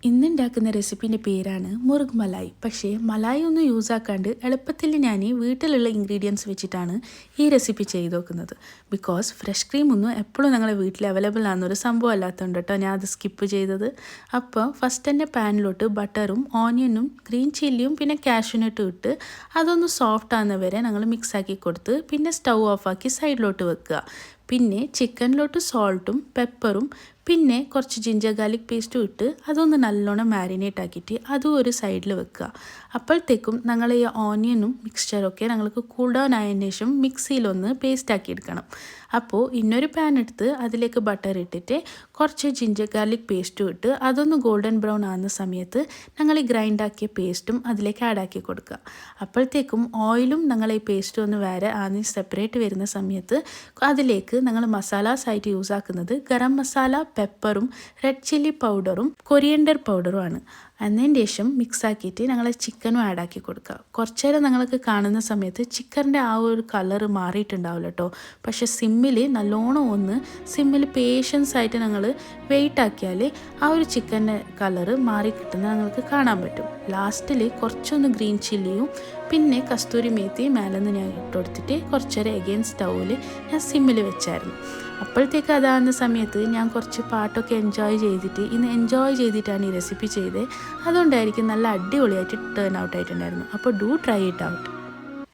ഇന്നുണ്ടാക്കുന്ന റെസിപ്പിൻ്റെ പേരാണ് മുറുഗ് മലായി. പക്ഷേ മലായി ഒന്നും യൂസ് ആക്കാണ്ട് എളുപ്പത്തിൽ ഞാൻ വീട്ടിലുള്ള ഇൻഗ്രീഡിയൻസ് വെച്ചിട്ടാണ് ഈ റെസിപ്പി ചെയ്ത് നോക്കുന്നത്. ബിക്കോസ് ഫ്രഷ് ക്രീം ഒന്നും എപ്പോഴും ഞങ്ങളെ വീട്ടിൽ അവൈലബിൾ ആകുന്നൊരു സംഭവം അല്ലാത്തതുകൊണ്ട് കേട്ടോ ഞാൻ അത് സ്കിപ്പ് ചെയ്തത്. അപ്പോൾ ഫസ്റ്റ് തന്നെ പാനിലോട്ട് ബട്ടറും ഓണിയനും ഗ്രീൻ ചില്ലിയും പിന്നെ കാഷ്യൂനട്ടും ഇട്ട് അതൊന്ന് സോഫ്റ്റ് ആകുന്നവരെ ഞങ്ങൾ മിക്സാക്കി കൊടുത്ത് പിന്നെ സ്റ്റൗ ഓഫാക്കി സൈഡിലോട്ട് വെക്കുക. പിന്നെ ചിക്കനിലോട്ട് സോൾട്ടും പെപ്പറും പിന്നെ കുറച്ച് ജിഞ്ചർ ഗാർലിക് പേസ്റ്റും ഇട്ട് അതൊന്ന് നല്ലോണം മാരിനേറ്റ് ആക്കിയിട്ട് അതും ഒരു സൈഡിൽ വെക്കുക. അപ്പോഴത്തേക്കും ഞങ്ങൾ ഈ ഓണിയനും മിക്സ്ചറൊക്കെ ഞങ്ങൾക്ക് കൂൾ ഡൗൺ ആയതിന് ശേഷം മിക്സിയിലൊന്ന് പേസ്റ്റ് ആക്കി എടുക്കണം. അപ്പോൾ ഇന്നൊരു പാൻ എടുത്ത് അതിലേക്ക് ബട്ടർ ഇട്ടിട്ട് കുറച്ച് ജിഞ്ചർ ഗാർലിക് പേസ്റ്റും ഇട്ട് അതൊന്ന് ഗോൾഡൻ ബ്രൗൺ ആകുന്ന സമയത്ത് ഞങ്ങൾ ഈ ഗ്രൈൻഡാക്കിയ പേസ്റ്റും അതിലേക്ക് ആഡാക്കി കൊടുക്കുക. അപ്പോഴത്തേക്കും ഓയിലും ഞങ്ങൾ ഈ പേസ്റ്റും ഒന്ന് വേറെ ആദ്യം സെപ്പറേറ്റ് വരുന്ന സമയത്ത് അതിലേക്ക് ഞങ്ങൾ മസാലാസ് ആയിട്ട് യൂസ് ആക്കുന്നത് ഗരം മസാല, പെപ്പറും റെഡ് ചില്ലി പൗഡറും കൊറിയൻഡർ പൗഡറും ആണ്. അതിന് ശേഷം മിക്സാക്കിയിട്ട് ഞങ്ങൾ ചിക്കനും ആഡാക്കി കൊടുക്കുക. കുറച്ച് നേരം ഞങ്ങൾക്ക് കാണുന്ന സമയത്ത് ചിക്കൻ്റെ ആ ഒരു കളറ് മാറിയിട്ടുണ്ടാവില്ല കേട്ടോ. പക്ഷെ സിമ്മിൽ പേഷ്യൻസ് ആയിട്ട് ഞങ്ങൾ വെയിറ്റ് ആക്കിയാൽ ആ ഒരു ചിക്കൻ്റെ കളറ് മാറി കിട്ടുന്നത് ഞങ്ങൾക്ക് കാണാൻ പറ്റും. ലാസ്റ്റിൽ കുറച്ചൊന്ന് ഗ്രീൻ ചില്ലിയും പിന്നെ കസ്തൂരി മേത്തി മേലെന്ന് ഞാൻ ഇട്ടുകൊടുത്തിട്ട് കുറച്ച് നേരം എഗെയിൻ സ്റ്റൗവിൽ ഞാൻ സിമ്മിൽ വെച്ചായിരുന്നു. അപ്പോഴത്തേക്ക് അതാകുന്ന സമയത്ത് ഞാൻ കുറച്ച് പാട്ടൊക്കെ എൻജോയ് ചെയ്തിട്ടാണ് ഈ റെസിപ്പി ചെയ്തത്. അതുകൊണ്ടായിരിക്കും നല്ല അടിപൊളിയായിട്ട് ടേൺ ഔട്ട് ആയിട്ടുണ്ടായിരുന്നു. അപ്പോൾ ഡു ട്രൈ ഇറ്റ് ഔട്ട്.